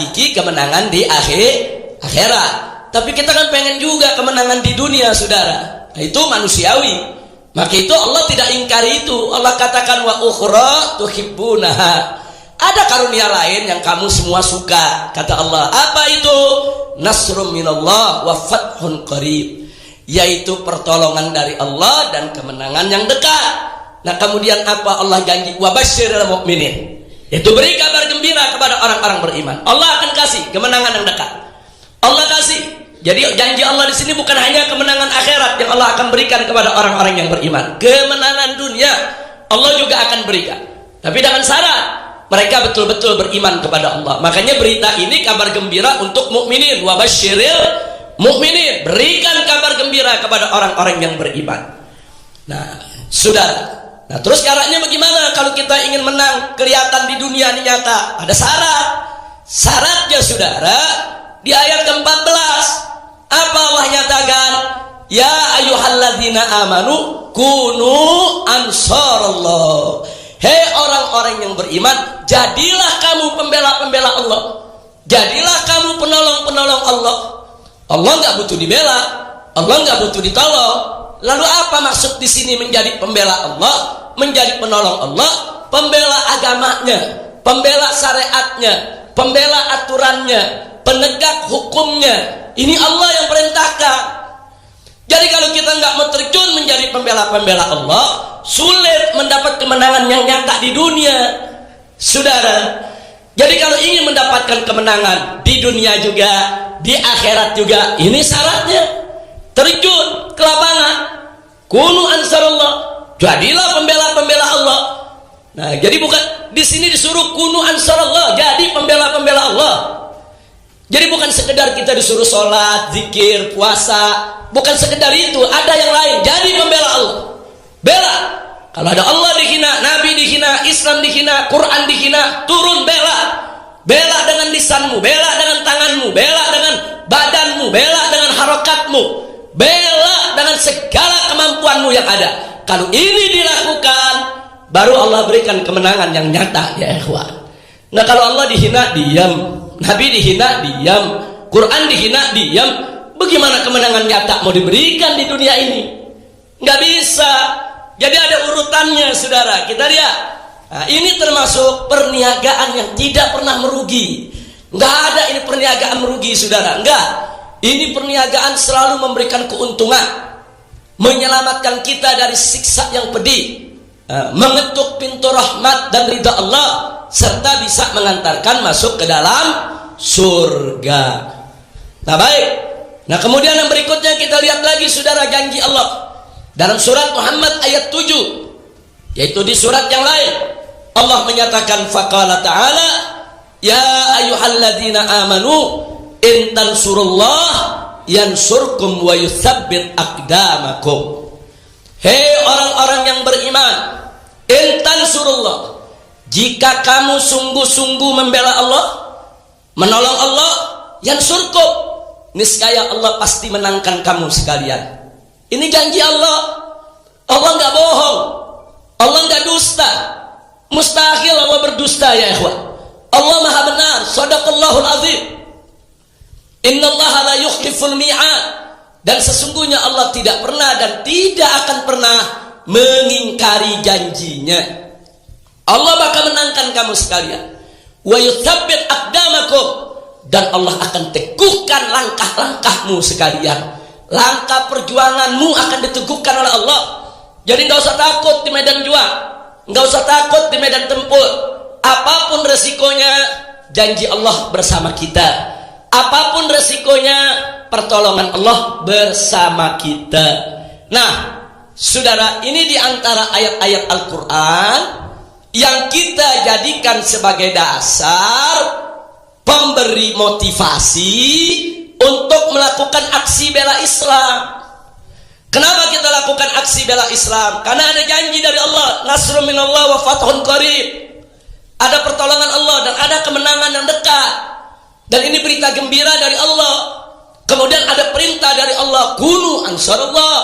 hakiki kemenangan di akhirat. Tapi kita kan pengen juga kemenangan di dunia, saudara. Nah, itu manusiawi. Maka itu Allah tidak ingkari itu. Allah katakan wa ukhra tuhibbunaha. Ada karunia lain yang kamu semua suka, kata Allah. Apa itu? Nasrum minallah wa fathun qarib. Yaitu pertolongan dari Allah dan kemenangan yang dekat. Nah, kemudian apa Allah janji? Wa basyiril mu'minin. Yaitu beri kabar gembira kepada orang-orang beriman. Allah akan kasih kemenangan yang dekat. Allah kasih. Jadi janji Allah di sini bukan hanya kemenangan akhirat yang Allah akan berikan kepada orang-orang yang beriman. Kemenangan dunia Allah juga akan berikan. Tapi dengan syarat mereka betul-betul beriman kepada Allah. Makanya berita ini kabar gembira untuk mukminin. Wa basyiril mukminin. Berikan kabar gembira kepada orang-orang yang beriman. Nah, saudara. Nah, terus syaratnya bagaimana kalau kita ingin menang kelihatan di dunia ini nyata? Ada syarat. Syaratnya, saudara, di ayat ke-14. Apa Allah nyatakan? Ya ayyuhalladzina amanu kunu ansarallah. Hei orang-orang yang beriman, jadilah kamu pembela-pembela Allah. Jadilah kamu penolong-penolong Allah. Allah nggak butuh dibela, Allah nggak butuh ditolong. Lalu apa maksud di sini menjadi pembela Allah, menjadi penolong Allah? Pembela agamanya, pembela syariatnya, pembela aturannya, penegak hukumnya. Ini Allah yang perintahkan. Jadi kalau kita nggak mau terjun menjadi pembela-pembela Allah, sulit mendapat kemenangan yang nyata di dunia, saudara. Jadi kalau ingin mendapatkan kemenangan di dunia juga, di akhirat juga, ini syaratnya terjun ke lapangan. Kunu ansarullah, jadilah pembela-pembela Allah. Nah, jadi bukan di sini disuruh kunu ansarullah, jadi pembela-pembela Allah. Jadi bukan sekedar kita disuruh sholat, zikir, puasa, bukan sekedar itu, ada yang lain. Jadi pembela Allah, bela. Kalau ada Allah dihina, Nabi dihina, Islam dihina, Quran dihina, turun bela. Bela dengan lisanmu, bela dengan tanganmu, bela dengan badanmu, bela dengan harokatmu, bela dengan segala kemampuanmu yang ada. Kalau ini dilakukan, baru Allah berikan kemenangan yang nyata, ya ikhwan. Nah, kalau Allah dihina, diam. Nabi dihina, diam. Quran dihina, diam. Bagaimana kemenangan nyata mau diberikan di dunia ini? Nggak bisa. Jadi ada urutannya, saudara. Kita lihat. Nah, ini termasuk perniagaan yang tidak pernah merugi. Nggak ada ini perniagaan merugi, saudara. Nggak. Ini perniagaan selalu memberikan keuntungan, menyelamatkan kita dari siksa yang pedih, mengetuk pintu rahmat dan ridha Allah, serta bisa mengantarkan masuk ke dalam surga. Nah, baik. Nah, kemudian yang berikutnya kita lihat lagi, saudara, janji Allah dalam surat Muhammad ayat 7, yaitu di surat yang lain Allah menyatakan faqala ta'ala ya ayyuhalladzina amanu in tansurullah yansurkum wa yutsabbit aqdamakum. Hei orang-orang yang beriman, in tansurullah, jika kamu sungguh-sungguh membela Allah, menolong Allah, yansurkum, niscaya Allah pasti menangkan kamu sekalian. Ini janji Allah. Allah nggak bohong, Allah nggak dusta. Mustahil Allah berdusta, ya ikhwan. Allah maha benar, sadaqallahul azim. Innallaha la yukhliful mi'ad. Dan sesungguhnya Allah tidak pernah dan tidak akan pernah mengingkari janjinya. Allah bakal menangkan kamu sekalian. Wa yutsabbit aqdamakum, dan Allah akan teguhkan langkah-langkahmu sekalian. Langkah perjuanganmu akan diteguhkan oleh Allah. Jadi nggak usah takut di medan juang, nggak usah takut di medan tempur. Apapun resikonya, janji Allah bersama kita. Apapun resikonya, pertolongan Allah bersama kita. Nah, saudara, ini diantara ayat-ayat Al-Quran yang kita jadikan sebagai dasar pemberi motivasi untuk melakukan aksi bela Islam. Kenapa kita lakukan aksi bela Islam? Karena ada janji dari Allah, nasrun minallah wa fathun qarib. Ada pertolongan Allah dan ada kemenangan yang dekat. Dan ini berita gembira dari Allah. Kemudian ada perintah dari Allah, kunu ansarullah,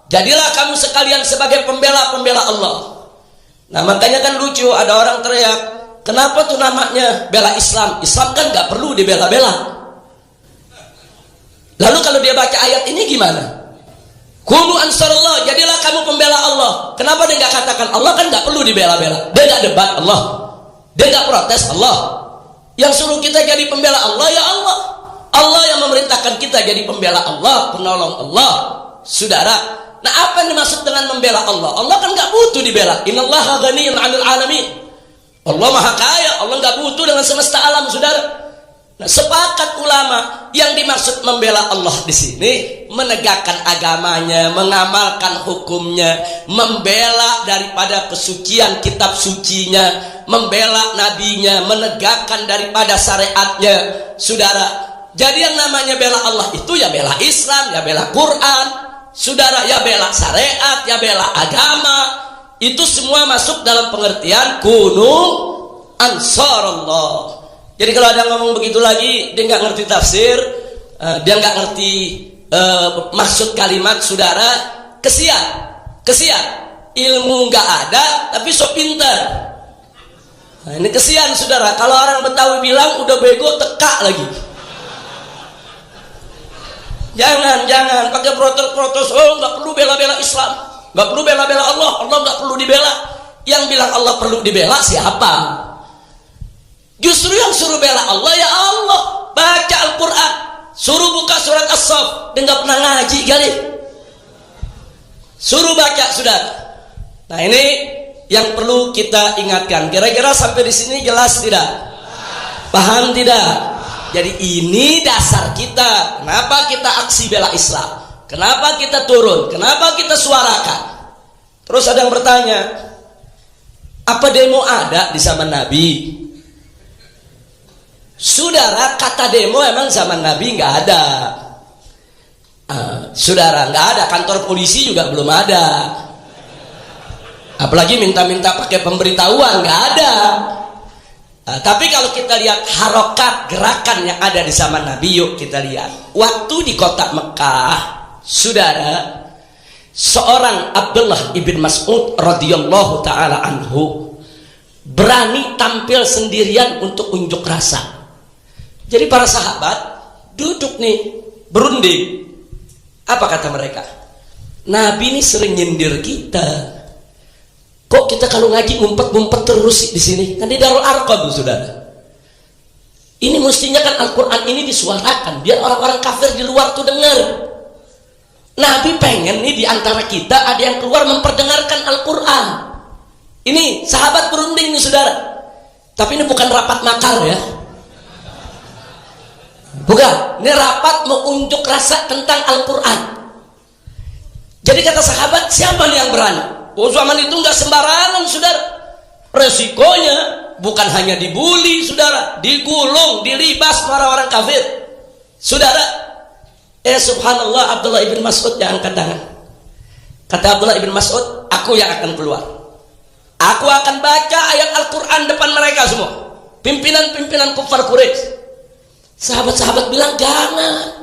jadilah kamu sekalian sebagai pembela-pembela Allah. Nah, makanya kan lucu, ada orang teriak, Kenapa tuh namanya bela Islam? Islam kan nggak perlu dibela-bela. Lalu kalau dia baca ayat ini gimana? Kunu ansarullah, jadilah kamu pembela Allah. Kenapa dia nggak katakan Allah kan nggak perlu dibela-bela? Dia nggak debat Allah, dia nggak protes Allah. Yang suruh kita jadi pembela Allah ya Allah. Allah yang memerintahkan kita jadi pembela Allah, penolong Allah, saudara. Nah, apa yang dimaksud dengan membela Allah? Allah kan nggak butuh dibela. Innallaha ghaniyyun 'anil 'alamin. Allah maha kaya, Allah nggak butuh dengan semesta alam, saudara. Nah, sepakat ulama yang dimaksud membela Allah di sini menegakkan agamanya, mengamalkan hukumnya, membela daripada kesucian kitab sucinya, membela nabinya, menegakkan daripada syariatnya, saudara. Jadi yang namanya bela Allah itu ya bela Islam, ya bela Quran, saudara, ya bela syariat, ya bela agama. Itu semua masuk dalam pengertian kunu ansarullah. Jadi kalau ada ngomong begitu lagi, dia nggak ngerti tafsir, dia nggak ngerti maksud kalimat, saudara, kesian, ilmu nggak ada, tapi sok pintar. Nah, ini kesian, saudara. Kalau orang Betawi bilang udah bego, teka lagi. Jangan pakai protes, oh nggak perlu bela-bela Islam, nggak perlu bela-bela Allah nggak perlu dibela. Yang bilang Allah perlu dibela siapa? Justru yang suruh bela Allah ya Allah. Baca Al-Quran, suruh buka surat As-Saff, dia nggak pernah ngaji kali. Suruh baca, saudara. Nah, ini yang perlu kita ingatkan. Kira-kira sampai di sini jelas tidak? Paham tidak? Jadi ini dasar kita. Kenapa kita aksi bela Islam? Kenapa kita turun? Kenapa kita suarakan? Terus ada yang bertanya, apa demo ada di zaman Nabi? Saudara, kata demo emang zaman Nabi nggak ada. Saudara, nggak ada. Kantor polisi juga belum ada. Apalagi minta-minta pakai pemberitahuan, nggak ada. Tapi kalau kita lihat harokat gerakan yang ada di zaman Nabi, yuk kita lihat. Waktu di kota Mekah, saudara, seorang Abdullah ibn Mas'ud radhiyallahu taala anhu berani tampil sendirian untuk unjuk rasa. Jadi para sahabat duduk nih berunding. Apa kata mereka? Nabi ini sering nyindir kita. Kok kita kalau ngaji ngumpet-ngumpet terus di sini? Kan di Darul Arqam, saudara. Ini mestinya kan Al-Quran ini disuarakan biar orang-orang kafir di luar tuh dengar. Nabi pengen nih di antara kita ada yang keluar memperdengarkan Al-Quran. Ini sahabat berunding nih, saudara. Tapi ini bukan rapat makar ya. Bukan, ini rapat mau unjuk rasa tentang Al-Quran. Jadi kata sahabat, siapa nih yang berani? Oh, zaman itu nggak sembarangan, saudara. Resikonya bukan hanya dibully, saudara, digulung, dilibas orang-orang kafir. Saudara, subhanallah, Abdullah ibn Mas'ud yang angkat tangan. Kata Abdullah ibn Mas'ud, aku yang akan keluar. Aku akan baca ayat Al-Quran depan mereka semua. Pimpinan-pimpinan kufar Quraisy. Sahabat-sahabat bilang jangan.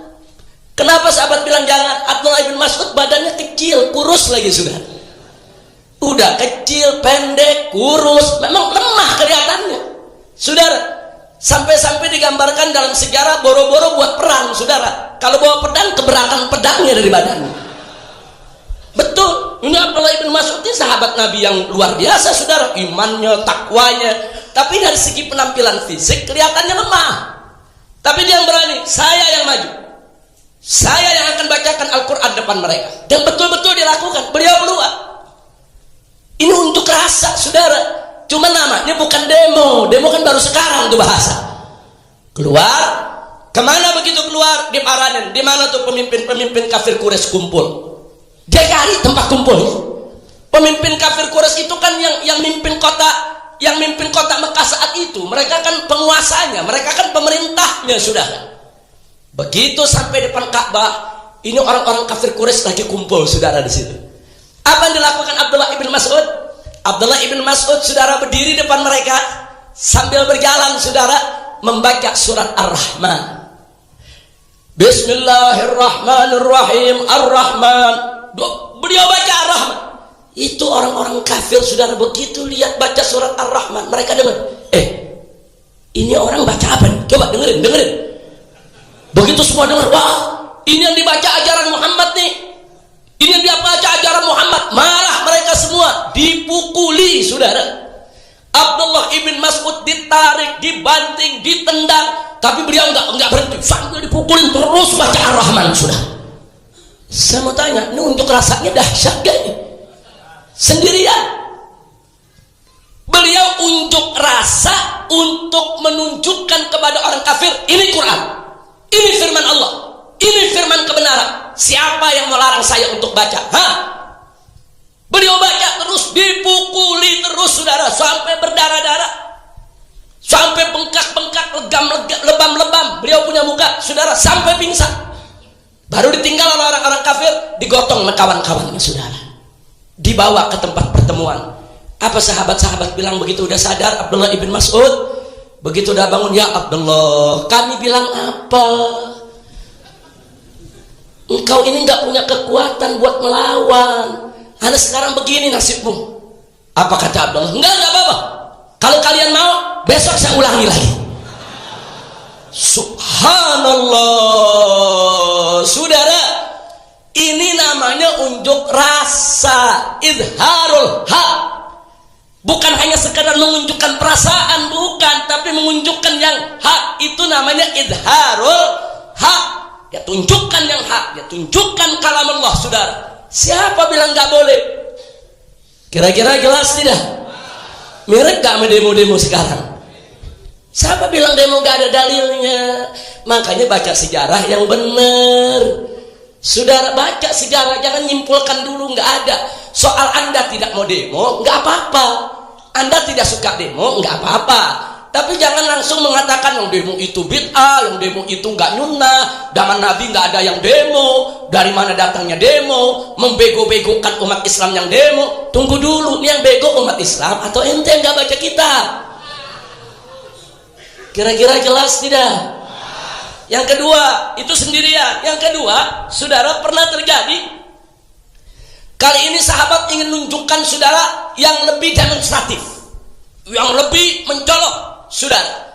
Kenapa sahabat bilang jangan? Abdullah ibn Mas'ud badannya kecil, kurus lagi, sudah. Udah kecil, pendek, kurus, memang lemah kelihatannya, saudara. Sampai-sampai digambarkan dalam sejarah boro-boro buat perang, saudara. Kalau bawa pedang, keberatan pedangnya dari badannya. Betul, ini Abdullah ibn Mas'ud ini sahabat Nabi yang luar biasa, saudara. Imannya, takwanya. Tapi dari segi penampilan fisik kelihatannya lemah. Tapi dia yang berani, saya yang maju. Saya yang akan bacakan Al-Quran depan mereka. Dan betul-betul dilakukan, beliau keluar. Ini untuk rasa, saudara. Cuma namanya bukan demo. Demo kan baru sekarang tuh bahasa. Keluar, kemana begitu keluar? Di Paranen. Di mana tuh pemimpin-pemimpin kafir Quraisy kumpul? Dia cari tempat kumpul. Pemimpin kafir Quraisy itu kan yang mimpin kota Mekah saat itu. Mereka kan penguasanya, mereka kan pemerintahnya, sudah. Begitu sampai depan Ka'bah, ini orang-orang kafir Quraisy lagi kumpul, saudara, di situ. Apa yang dilakukan Abdullah ibn Mas'ud? Abdullah ibn Mas'ud, saudara, berdiri depan mereka sambil berjalan, saudara, membaca surat Ar-Rahman. Bismillahirrahmanirrahim. Ar-Rahman. Beliau baca Ar-Rahman. Itu orang-orang kafir, saudara, begitu lihat baca surat Ar-Rahman, mereka dengar, Ini orang baca apa nih? Coba dengerin. Begitu semua dengar, wah, ini yang dibaca ajaran Muhammad nih. Ini yang dibaca ajaran Muhammad. Marah mereka semua, dipukuli, saudara. Abdullah ibn Mas'ud ditarik, dibanting, ditendang, tapi beliau enggak berhenti, sambil dipukulin terus baca Ar-Rahman, sudah. Saya mau tanya, ini untuk rasanya dahsyat gak ini? Sendirian. Beliau unjuk rasa untuk menunjukkan kepada orang kafir, ini Quran, ini firman Allah, ini firman kebenaran. Siapa yang melarang saya untuk baca? Beliau baca terus, dipukuli terus, saudara, sampai berdarah-darah, sampai bengkak-bengkak, lebam-lebam. Beliau punya muka, saudara, sampai pingsan. Baru ditinggal oleh orang-orang kafir, digotong oleh kawan-kawannya, saudara, dibawa ke tempat pertemuan. Apa sahabat-sahabat bilang begitu udah sadar Abdullah ibn Mas'ud? Begitu udah bangun, ya Abdullah, kami bilang apa? Engkau ini nggak punya kekuatan buat melawan. Anda sekarang begini nasibmu. Apa kata Abdullah? Enggak apa-apa. Kalau kalian mau, besok saya ulangi lagi. Subhanallah, saudara. Ini namanya unjuk rasa, izharul haq. Bukan hanya sekadar menunjukkan perasaan, bukan, tapi menunjukkan yang hak. Itu namanya izharul haq. Ya tunjukkan yang hak, ya tunjukkan kalam Allah, saudara. Siapa bilang nggak boleh? Kira-kira jelas tidak? Mirip gak sama demo-demo sekarang? Siapa bilang demo gak ada dalilnya? Makanya baca sejarah yang benar. Saudara, baca sejarah, jangan nyimpulkan dulu, nggak ada. Soal Anda tidak mau demo, nggak apa-apa. Anda tidak suka demo, nggak apa-apa. Tapi jangan langsung mengatakan yang demo itu bid'ah, yang demo itu nggak nyunnah, zaman Nabi nggak ada yang demo, dari mana datangnya demo, membego-begokan umat Islam yang demo. Tunggu dulu, ini yang bego umat Islam atau ente yang nggak baca kitab? Kira-kira jelas tidak? Yang kedua, itu sendirian. Yang kedua, saudara, pernah terjadi kali ini sahabat ingin menunjukkan saudara yang lebih demonstratif, yang lebih mencolok. Saudara,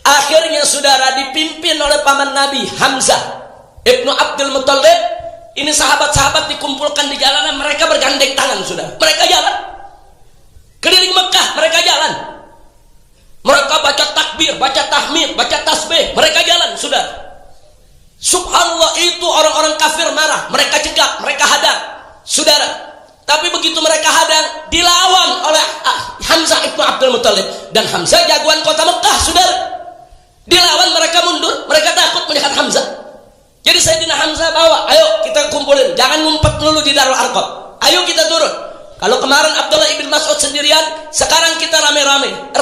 akhirnya saudara dipimpin oleh paman Nabi Hamzah Ibnu Abdul Muttalib. Ini sahabat-sahabat dikumpulkan di jalanan, mereka bergandeng tangan, saudara. Mereka jalan keliling Mekah, mereka jalan. Mereka baca takbir, baca tahmid, baca tasbih, mereka jalan, saudara. Subhanallah, itu orang-orang kafir marah, mereka cegat, mereka hadang, saudara. Tapi begitu mereka hadang, dilawan oleh Hamzah ibnu Abdul Muttalib. Dan Hamzah jagoan kota Mekah, saudara. Dilawan, mereka mundur, mereka takut melihat Hamzah. Jadi Sayyidina Hamzah bawa, ayo kita kumpulin, jangan ngumpet dulu di Darul Arqam. Ayo kita turun. Kalau kemarin Abdullah ibn Mas'ud sendirian, sekarang kita rame-rame